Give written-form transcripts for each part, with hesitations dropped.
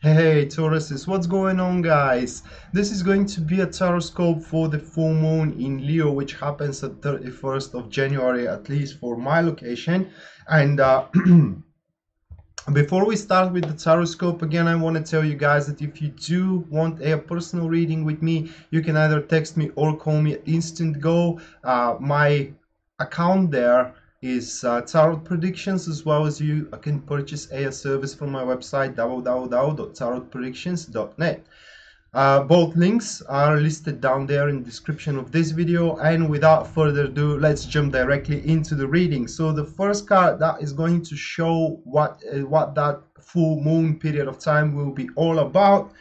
Hey Tauruses, what's going on guys? This is going to be a taroscope for the full moon in Leo, which happens at 31st of January, at least for my location. And before we start with the taroscope, again, I want to tell you guys that if you do want a personal reading with me, you can either text me or call me at Instant Go. My account there is tarot predictions, as well as you can purchase a service from my website www.tarotpredictions.net. Both links are listed down there in the description of this video, and without further ado, let's jump directly into the reading. So the first card that is going to show what that full moon period of time will be all about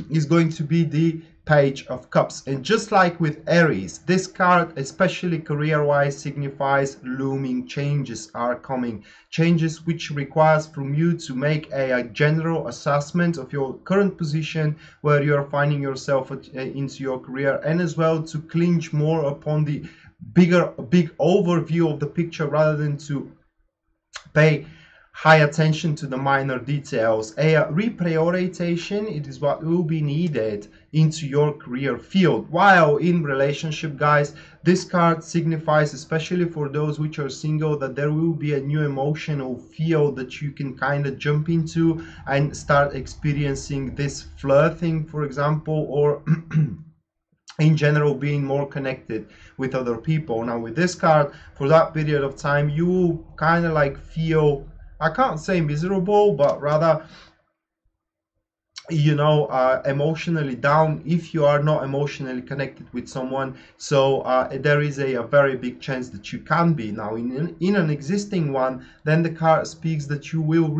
is going to be the Page of Cups. And just like with Aries, this card, especially career-wise, signifies looming changes are coming. Changes which requires from you to make a general assessment of your current position, where you are finding yourself into your career, and as well to clinch more upon the big overview of the picture rather than to pay high attention to the minor details. A reprioritization, it is what will be needed into your career field. While in relationship, guys, this card signifies, especially for those which are single, that there will be a new emotional field that you can kind of jump into and start experiencing this flirting, for example, or in general being more connected with other people. Now with this card, for that period of time, you will kind of like feel, I can't say miserable, but rather, you know, emotionally down if you are not emotionally connected with someone. So there is a very big chance that you can be. Now in an existing one, then the card speaks that you will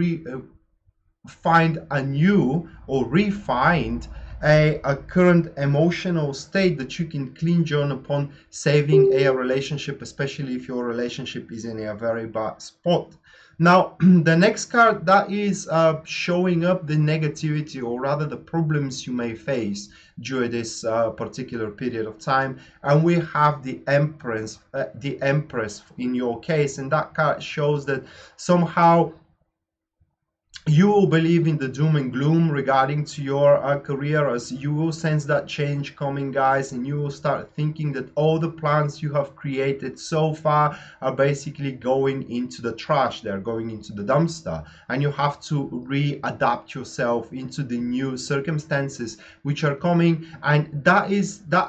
find a new or refind a current emotional state that you can clinch on upon saving a relationship, especially if your relationship is in a very bad spot. Now the next card that is showing up the negativity, or rather the problems you may face during this particular period of time, and we have the Empress in your case, and that card shows that somehow you will believe in the doom and gloom regarding to your career, as you will sense that change coming, guys, and you will start thinking that all the plans you have created so far are basically going into the trash. They're going into the dumpster, and you have to readapt yourself into the new circumstances which are coming. And that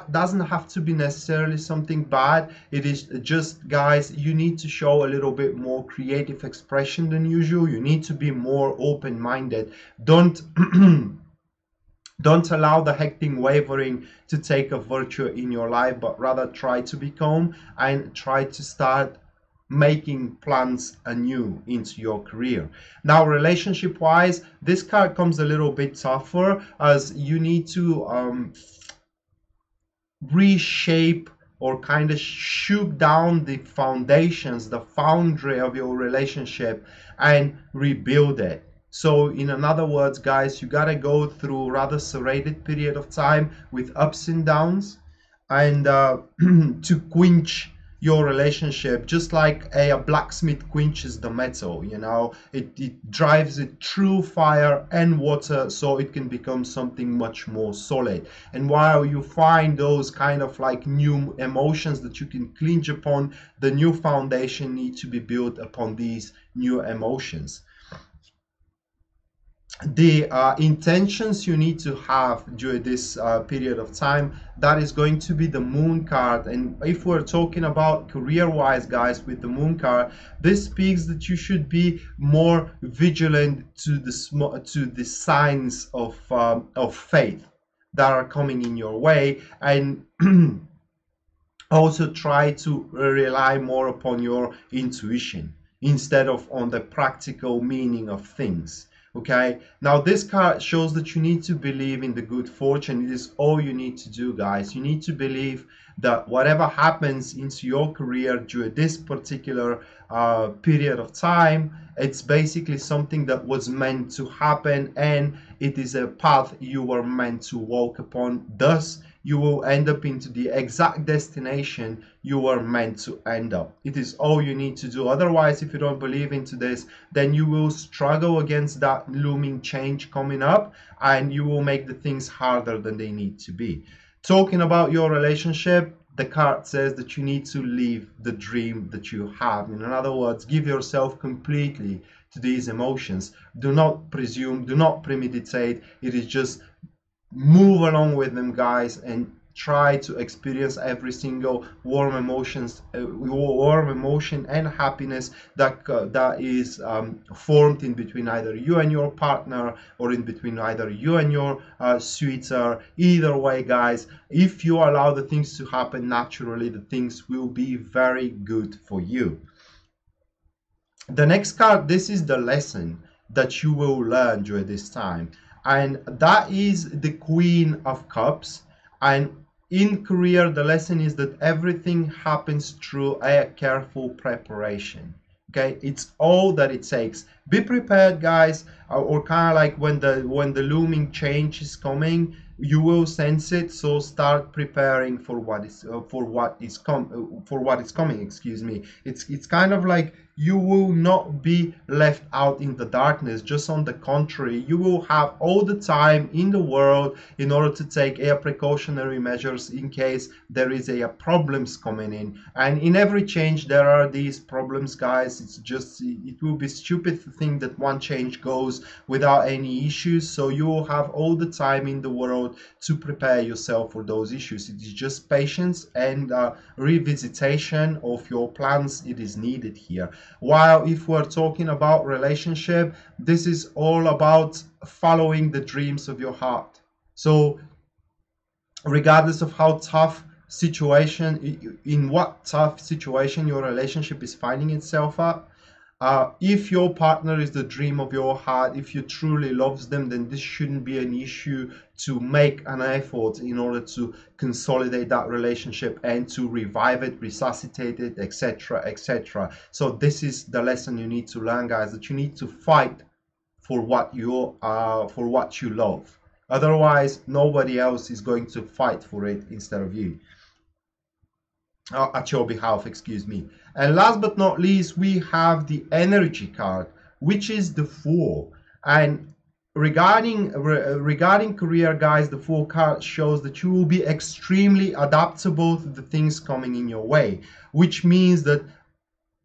doesn't have to be necessarily something bad. It is just, guys, you need to show a little bit more creative expression than usual. You need to be more open-minded. Don't don't allow the hectic wavering to take a virtue in your life, but rather try to be calm and try to start making plans anew into your career. Now relationship wise, this card comes a little bit tougher, as you need to reshape or kind of shoot down the foundations, the foundry of your relationship, and rebuild it. So in other words, guys, you gotta go through rather serrated period of time with ups and downs, and to quench your relationship, just like a blacksmith quenches the metal, you know, it drives it through fire and water so it can become something much more solid. And while you find those kind of like new emotions that you can clinch upon, the new foundation needs to be built upon these new emotions. The intentions you need to have during this period of time, that is going to be the moon card. And if we're talking about career wise, guys, with the moon card, this speaks that you should be more vigilant to the signs of faith that are coming in your way, and also try to rely more upon your intuition instead of on the practical meaning of things. Okay, now this card shows that you need to believe in the good fortune. It is all you need to do, guys. You need to believe that whatever happens into your career during this particular period of time, it's basically something that was meant to happen, and it is a path you were meant to walk upon. Thus, you will end up into the exact destination you were meant to end up. It is all you need to do. Otherwise, if you don't believe into this, then you will struggle against that looming change coming up, and you will make the things harder than they need to be. Talking about your relationship, the card says that you need to live the dream that you have. In other words, give yourself completely to these emotions. Do not presume, do not premeditate. It is just move along with them, guys, and try to experience every single warm emotion and happiness that is formed in between either you and your partner, or in between either you and your sweetheart. Either way, guys, if you allow the things to happen naturally, the things will be very good for you. The next card, this is the lesson that you will learn during this time, and that is the Queen of Cups. And in career, the lesson is that everything happens through a careful preparation. Okay, it's all that it takes. Be prepared, guys, or kind of like when the looming change is coming, you will sense it. So start preparing for what is coming. Excuse me. It's kind of like you will not be left out in the darkness. Just on the contrary, you will have all the time in the world in order to take precautionary measures in case there is problems coming in. And in every change there are these problems, guys. It will be stupid to think that one change goes without any issues. So you will have all the time in the world to prepare yourself for those issues. It is just patience and revisitation of your plans. It is needed here. While if we're talking about relationship, this is all about following the dreams of your heart. So regardless of how tough situation, in what tough situation your relationship is finding itself at, if your partner is the dream of your heart, if you truly loves them, then this shouldn't be an issue to make an effort in order to consolidate that relationship and to revive it, resuscitate it, etc., etc. So this is the lesson you need to learn, guys, that you need to fight for what you love. Otherwise, nobody else is going to fight for it instead of you. At your behalf, excuse me. And last but not least, we have the energy card, which is the Fool. And regarding career, guys, the Fool card shows that you will be extremely adaptable to the things coming in your way, which means that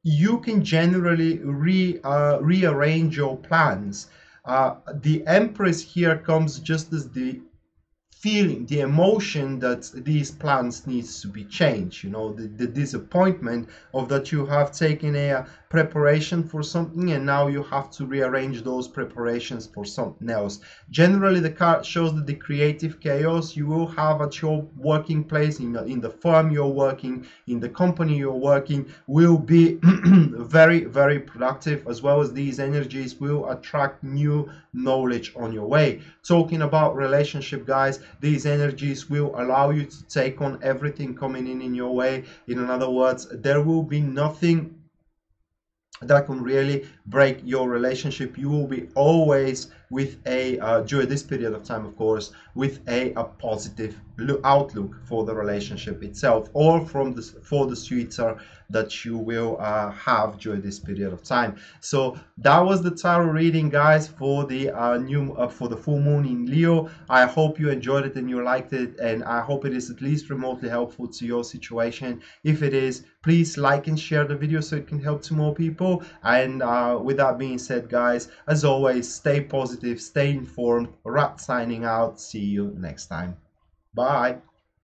you can generally rearrange your plans. The Empress here comes just as the feeling, the emotion that these plans needs to be changed. You know, the disappointment of that you have taken a preparation for something and now you have to rearrange those preparations for something else. Generally, the card shows that the creative chaos you will have at your working place, in the firm you're working, in the company you're working, will be very, very productive, as well as these energies will attract new knowledge on your way. Talking about relationship, guys, these energies will allow you to take on everything coming in your way. In other words, there will be nothing that can really break your relationship. You will be always with during this period of time, of course, with a positive outlook for the relationship itself, or for the sweetheart that you will have during this period of time. So that was the tarot reading, guys, for the for the full moon in Leo. I hope you enjoyed it and you liked it, and I hope it is at least remotely helpful to your situation. If it is, please like and share the video so it can help to more people. And with that being said, guys, as always, stay positive, stay informed. Rat signing out. See you next time. Bye.